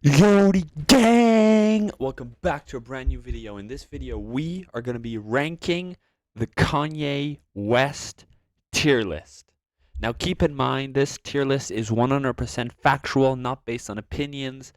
Yodi gang! Welcome back to a brand new video. In this video, we are going to be ranking the Kanye West tier list. Now, keep in mind, this tier list is 100% factual, not based on opinions,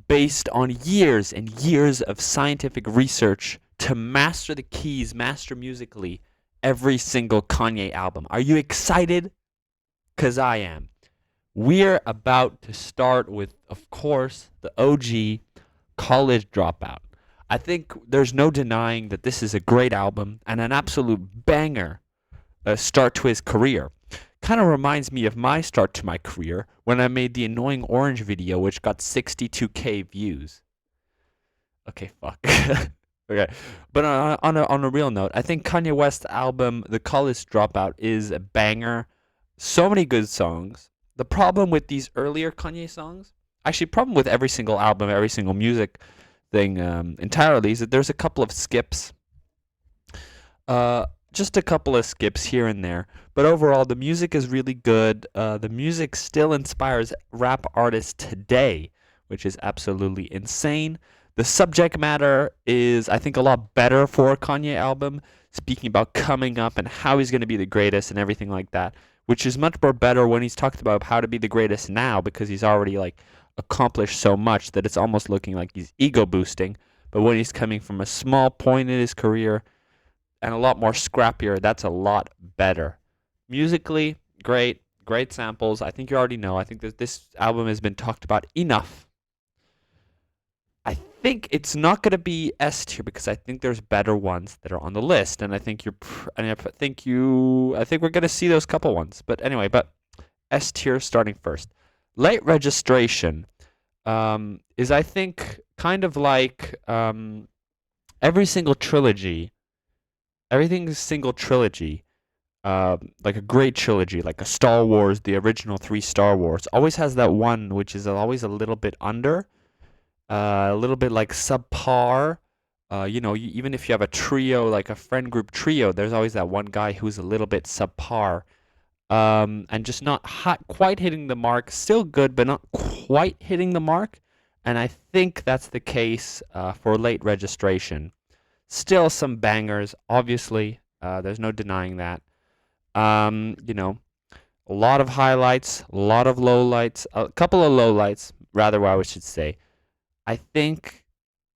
based on years and years of scientific research to master the keys, master musically every single Kanye album. Are you excited? Because I am. We're about to start with, of course, the OG College Dropout. I think there's no denying that this is a great album and an absolute banger start to his career. Kind of reminds me of my start to my career when I made the Annoying Orange video, which got 62K views. Okay, fuck. Okay, but on a real note, I think Kanye West's album, The College Dropout, is a banger. So many good songs. The problem with these earlier Kanye songs, actually, problem with every single album, every single music thing entirely, is that there's a couple of skips. Just a couple of skips here and there. But overall, the music is really good. The music still inspires rap artists today, which is absolutely insane. The subject matter is, I think, a lot better for a Kanye album, speaking about coming up and how he's going to be the greatest and everything like that, which is much more better when he's talked about how to be the greatest now because he's already like accomplished so much that it's almost looking like he's ego boosting. But when he's coming from a small point in his career and a lot more scrappier, that's a lot better. Musically, great samples. I think you already know. I think that this album has been talked about enough. I think it's not going to be S tier because I think there's better ones that are on the list, and I think I think we're going to see those couple ones. But anyway, S tier starting first. Late Registration is, I think, kind of like every single trilogy, like a great trilogy, like a Star Wars, the original 3 Star Wars, always has that one which is always a little bit under. A little bit like subpar. Even if you have a trio, like a friend group trio, there's always that one guy who's a little bit subpar, and just not quite hitting the mark. Still good, but not quite hitting the mark. And I think that's the case for Late Registration. Still some bangers, obviously. There's no denying that. A lot of highlights, a lot of lowlights, a couple of lowlights, rather, I should say. I think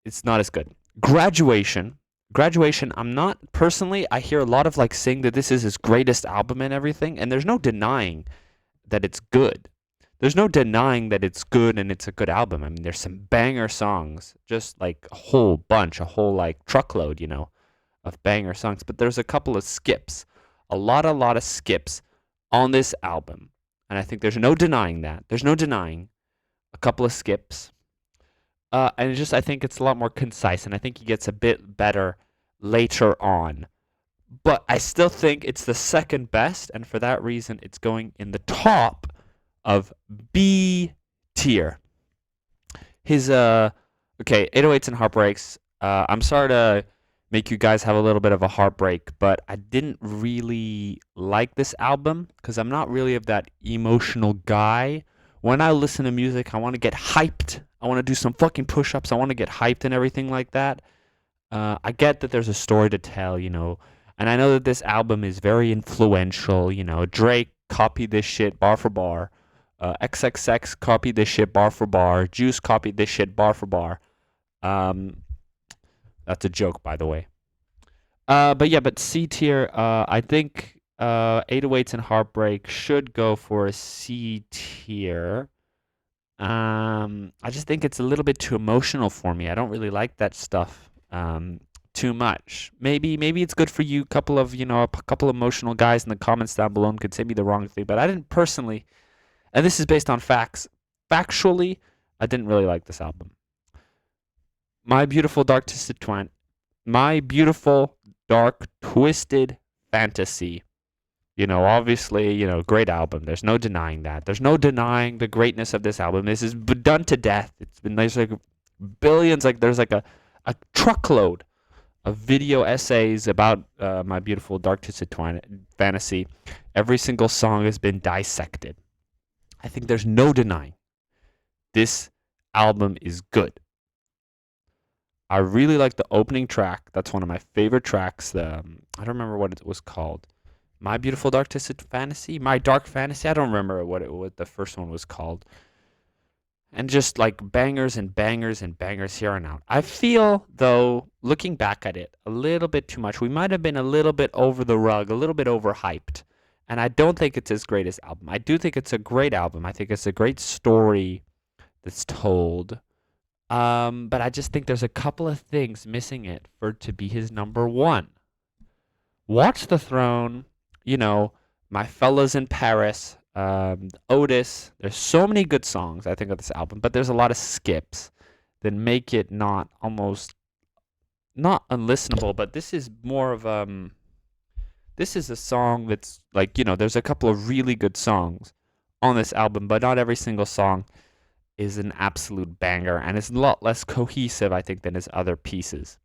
it's not as good. Graduation. I'm not personally, I hear a lot of like saying that this is his greatest album and everything, and there's no denying that it's good. There's no denying that it's good and it's a good album. I mean, there's some banger songs, just like a whole bunch, a whole like truckload, of banger songs, but there's a couple of skips. A lot of skips on this album. And I think there's no denying that. There's no denying a couple of skips. And I think it's a lot more concise, and I think he gets a bit better later on. But I still think it's the second best, and for that reason, it's going in the top of B tier. His 808s and Heartbreaks. I'm sorry to make you guys have a little bit of a heartbreak, but I didn't really like this album because I'm not really of that emotional guy. When I listen to music, I want to get hyped. I want to do some fucking push-ups. I want to get hyped and everything like that. I get that there's a story to tell, and I know that this album is very influential. Drake copied this shit bar for bar. XXX copied this shit bar for bar. Juice copied this shit bar for bar. That's a joke, by the way. But C tier, I think 808s and Heartbreak should go for a C tier. I just think it's a little bit too emotional for me. I don't really like that stuff too much. Maybe it's good for you. A couple of emotional guys in the comments down below could say me the wrong thing, but I didn't personally, and this is based on facts. Factually, I didn't really like this album. My beautiful dark twisted fantasy. Obviously, great album. There's no denying that. There's no denying the greatness of this album. This is done to death. There's like billions, there's like a truckload of video essays about My Beautiful Dark Twisted Fantasy. Every single song has been dissected. I think there's no denying this album is good. I really like the opening track. That's one of my favorite tracks. I don't remember what it was called. My Beautiful Dark Twisted Fantasy, My Dark Fantasy. I don't remember what the first one was called. And just like bangers and bangers and bangers here on out. I feel though, looking back at it, a little bit too much. We might have been a little bit over the rug, a little bit overhyped. And I don't think it's his greatest album. I do think it's a great album. I think it's a great story that's told. But I just think there's a couple of things missing it for it to be his number one. Watch the Throne, you know, My Fellas in Paris, Otis. There's so many good songs, I think, of this album, but there's a lot of skips that make it not unlistenable, but this is more of this is a song that's like, there's a couple of really good songs on this album, but not every single song is an absolute banger, and it's a lot less cohesive, I think, than his other pieces.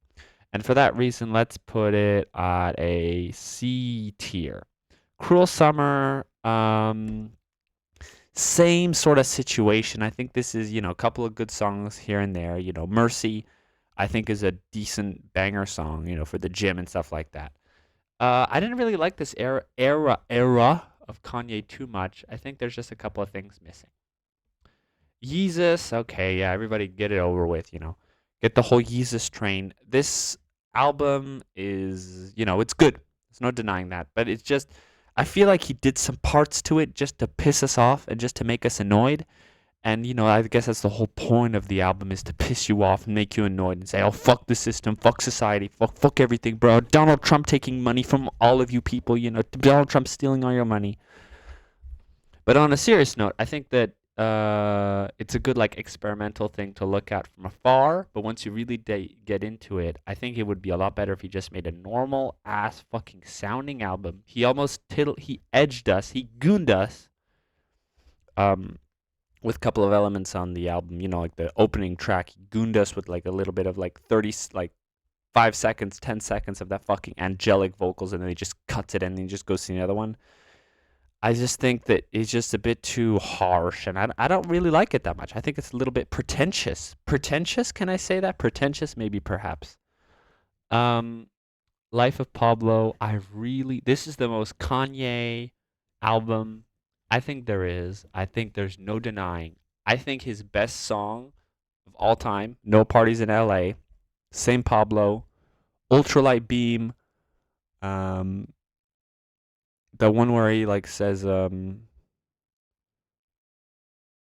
And for that reason, let's put it at a C tier. Cruel Summer, same sort of situation. I think this is, a couple of good songs here and there. Mercy, I think, is a decent banger song, for the gym and stuff like that. I didn't really like this era of Kanye too much. I think there's just a couple of things missing. Yeezus, okay, yeah, everybody get it over with, Get the whole Yeezus train. This album is, it's good. There's no denying that. But it's just, I feel like he did some parts to it just to piss us off and just to make us annoyed. And, I guess that's the whole point of the album, is to piss you off and make you annoyed and say, oh, fuck the system, fuck society, fuck everything, bro. Donald Trump taking money from all of you people, Donald Trump stealing all your money. But on a serious note, I think that it's a good like experimental thing to look at from afar. But once you really get into it, I think it would be a lot better if he just made a normal ass fucking sounding album. He almost he edged us, he gooned us, with a couple of elements on the album. Like the opening track, he gooned us with like a little bit of like 30 like 5 seconds, 10 seconds of that fucking angelic vocals, and then he just cuts it and then he just goes to the other one. I just think that it's just a bit too harsh, and I don't really like it that much. I think it's a little bit pretentious. Pretentious? Can I say that? Pretentious? Maybe, perhaps. Um, Life of Pablo. This is the most Kanye album I think there is. I think there's no denying. I think his best song of all time, No Parties in LA, Same Pablo, Ultralight Beam, um, the one where he like says,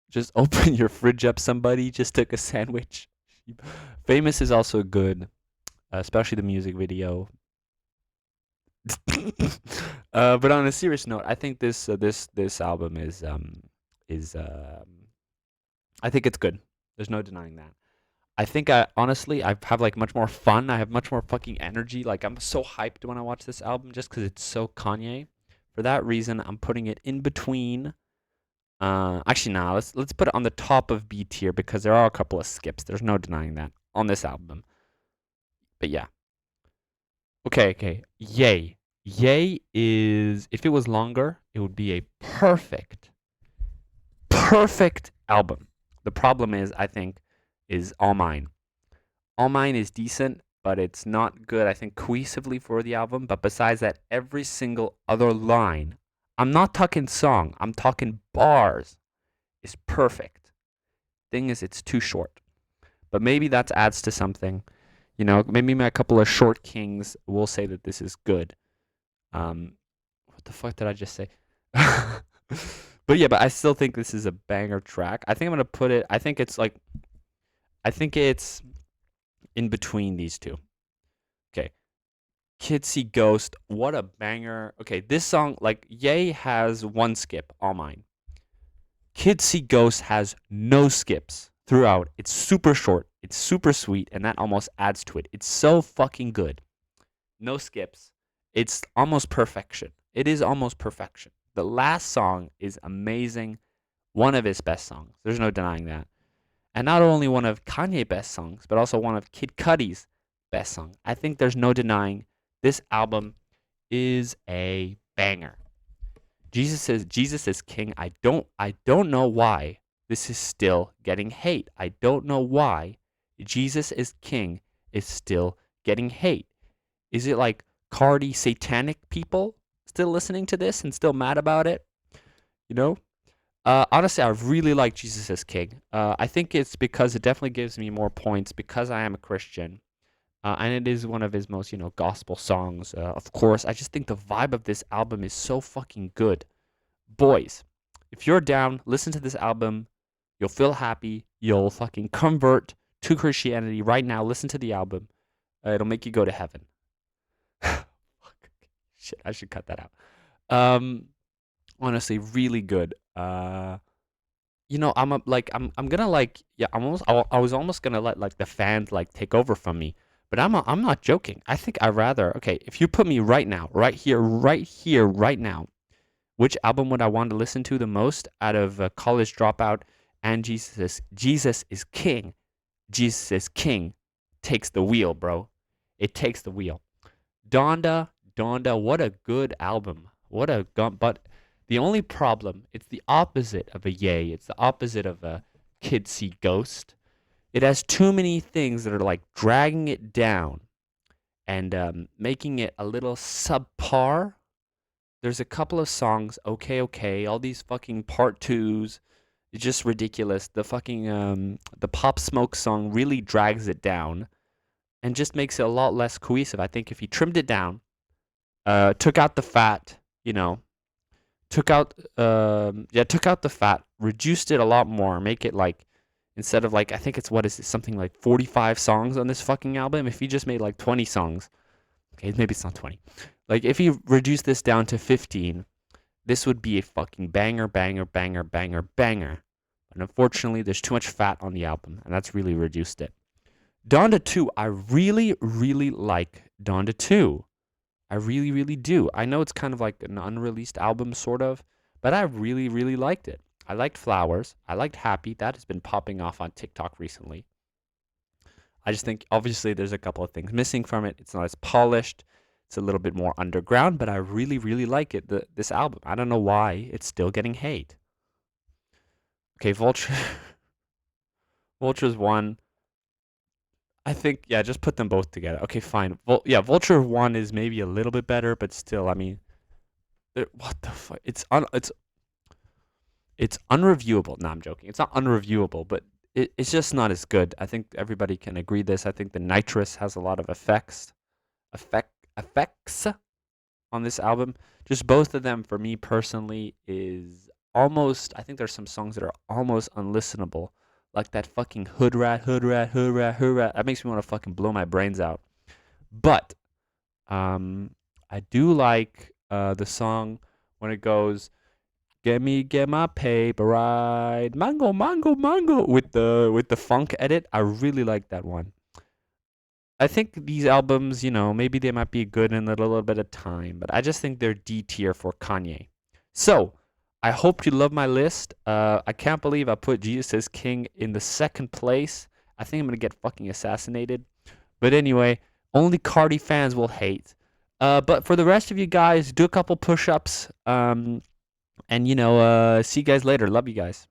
just open your fridge up, somebody just took a sandwich. Famous is also good, especially the music video. But on a serious note, I think this album is I think it's good. There's no denying that. I think I honestly I have like much more fun. I have much more fucking energy. Like I'm so hyped when I watch this album just because it's so Kanye. For that reason, I'm putting it in between. Actually, now let's put it on the top of B tier because there are a couple of skips. There's no denying that on this album. But yeah. Okay. Yay. Yay is, if it was longer, it would be a perfect album. The problem is, I think, is All Mine. All Mine is decent, but it's not good, I think, cohesively for the album. But besides that, every single other line, I'm not talking song, I'm talking bars, is perfect. Thing is, it's too short. But maybe that adds to something. Maybe a couple of short kings will say that this is good. What the fuck did I just say? But yeah, but I still think this is a banger track. I think I'm gonna put it. I think it's in between these two. Okay, Kids See Ghost. What a banger. Okay, this song, like, Ye has one skip, All Mine. Kids See Ghost has no skips throughout. It's super short. It's super sweet, and that almost adds to it. It's so fucking good. No skips. It's almost perfection. It is almost perfection. The last song is amazing. One of his best songs. There's no denying that. And not only one of Kanye's best songs, but also one of Kid Cudi's best songs. I think there's no denying this album is a banger. Jesus is King. I don't know why this is still getting hate. I don't know why Jesus is King is still getting hate. Is it like Cardi satanic people still listening to this and still mad about it? You know? Honestly, I really like Jesus is King. I think it's because it definitely gives me more points because I am a Christian. And it is one of his most, gospel songs. Of course, I just think the vibe of this album is so fucking good. Boys, if you're down, listen to this album. You'll feel happy. You'll fucking convert to Christianity right now. Listen to the album. It'll make you go to heaven. Shit, I should cut that out. Honestly, really good. I'm gonna like yeah. I was almost gonna let like the fans like take over from me, but I'm not joking. I think I rather okay. If you put me right now, right here, right now, which album would I want to listen to the most out of College Dropout and Jesus is King? Jesus is King takes the wheel, bro. It takes the wheel. Donda, what a good album. But the only problem, it's the opposite of a yay. It's the opposite of a Kids See Ghost. It has too many things that are like dragging it down and making it a little subpar. There's a couple of songs, okay, all these fucking part twos, it's just ridiculous. The fucking the Pop Smoke song really drags it down and just makes it a lot less cohesive. I think if he trimmed it down, took out the fat, took out the fat, reduced it a lot more, make it like instead of like I think it's what is it, something like 45 songs on this fucking album. If he just made like 20 songs, okay, maybe it's not 20. Like if he reduced this down to 15, this would be a fucking banger. And unfortunately, there's too much fat on the album, and that's really reduced it. Donda 2, I really, really like Donda 2. I really, really do. I know it's kind of like an unreleased album, sort of, but I really, really liked it. I liked Flowers. I liked Happy. That has been popping off on TikTok recently. I just think, obviously, there's a couple of things missing from it. It's not as polished. It's a little bit more underground, but I really, really like it. This album. I don't know why it's still getting hate. Okay, Vulture's one. I think yeah, just put them both together. Okay, fine. Vulture 1 is maybe a little bit better, but still, I mean, what the fuck? It's unreviewable. No, I'm joking. It's not unreviewable, but it's just not as good. I think everybody can agree this. I think the nitrous has a lot of effects on this album. Just both of them for me personally is almost. I think there's some songs that are almost unlistenable, like that fucking hood rat. That makes me want to fucking blow my brains out. But I do like the song when it goes, get my paper right, mango with the funk edit. I really like that one. I think these albums, maybe they might be good in a little bit of time, but I just think they're D tier for Kanye. So I hope you love my list. I can't believe I put Jesus as King in the second place. I think I'm gonna get fucking assassinated. But anyway, only Cardi fans will hate. But for the rest of you guys, do a couple push-ups. And see you guys later. Love you guys.